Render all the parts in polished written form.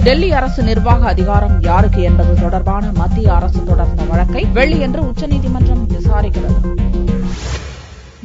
டெல்லி அரசு நிர்வாக அதிகாரம் யாருக்கு என்பது தொடர்பான மத்திய அரசு தொடர்ந்த வழக்கை வெள்ளியன்று உச்சநீதிமன்றம் விசாரிக்கிறது.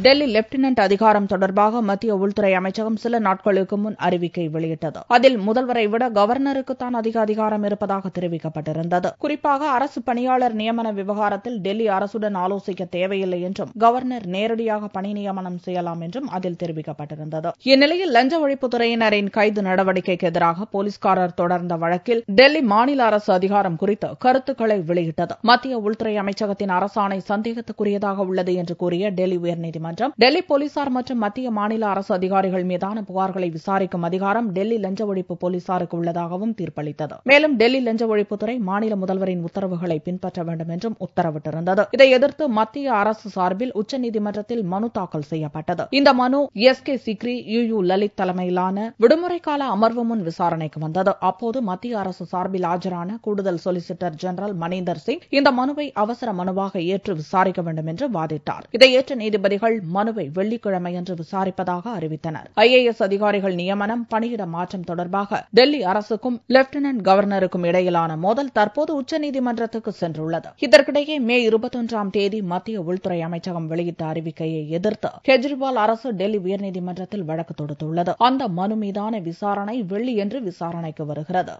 டெல்லி லெப்டினன்ட் அதிகாரம் தொடர்பாக மத்திய உள்துறை அமைச்சகம் சில நாட்களுக்கு முன் அறிவிக்கை வெளியிட்டது. அதில் முதல்வரை விட கவர்னருக்குத்தான் அதிக அதிகாரம் இருப்பதாக தெரிவிக்கப்பட்டிருந்தது. குறிப்பாக அரசு பணியாளர் நியமன விவகாரத்தில் டெல்லி அரசுடன் ஆலோசிக்க தேவையில்லை என்றும் கவர்னர் நேரடியாக பணி நியமனம் செய்யலாம் என்றும் அதில் தெரிவிக்கப்பட்டிருந்தது. இந்நிலையில் லஞ்ச ஒழிப்புத்துறையினரின் கைது நடவடிக்கைக்கு எதிராக போலீஸ்காரர் தொடர்ந்த வழக்கில் டெல்லி மாநில அரசு அதிகாரம் குறித்து கருத்துக்களை வெளியிட்டது. மத்திய உள்துறை அமைச்சகத்தின் அரசாணை சந்தேகத்துக்குரியதாக உள்ளது என்று கூறிய டெல்லி உயர்நீதிமன்றம் டெல்லி போலீசார் மற்றும் மத்திய மாநில அரசு அதிகாரிகள் மீதான புகார்களை விசாரிக்கும் அதிகாரம் டெல்லி லஞ்ச ஒழிப்பு போலீசாருக்கு உள்ளதாகவும் தீர்ப்பளித்தது. மேலும் டெல்லி லஞ்ச ஒழிப்புத்துறை மாநில முதல்வரின் உத்தரவுகளை பின்பற்ற வேண்டும் என்றும் உத்தரவிட்டிருந்தது. இதை எதிர்த்து மத்திய அரசு சார்பில் உச்சநீதிமன்றத்தில் மனு தாக்கல் செய்யப்பட்டது. இந்த மனு எஸ்.கே. சிக்ரி, யு லலித் தலைமையிலான விடுமுறை கால அமர்வு முன் விசாரணைக்கு வந்தது. அப்போது மத்திய அரசு சார்பில் ஆஜரான கூடுதல் சொலிசிட்டர் ஜெனரல் மணீந்தர் சிங் இந்த மனுவை அவசர மனுவாக ஏற்று விசாரிக்க வேண்டும் என்று வாதிட்டார். இதை ஏற்ற நீதிபதிகள் மனுவை வெள்ளிக்கிழமையன்று விசாரிப்பதாக அறிவித்தனர். ஐஏஎஸ் அதிகாரிகள் நியமனம், பணியிட மாற்றம் தொடர்பாக டெல்லி அரசுக்கும் லெப்டினன்ட் கவர்னருக்கும் இடையிலான மோதல் தற்போது உச்சநீதிமன்றத்துக்கு சென்றுள்ளது. இதற்கிடையே மே 21ஆம் தேதி மத்திய உள்துறை அமைச்சகம் வெளியிட்ட அறிவிக்கையை எதிர்த்து கெஜ்ரிவால் அரசு டெல்லி உயர்நீதிமன்றத்தில் வழக்கு தொடுத்துள்ளது. அந்த மனு மீதான விசாரணை வெள்ளியன்று விசாரணைக்கு வருகிறது.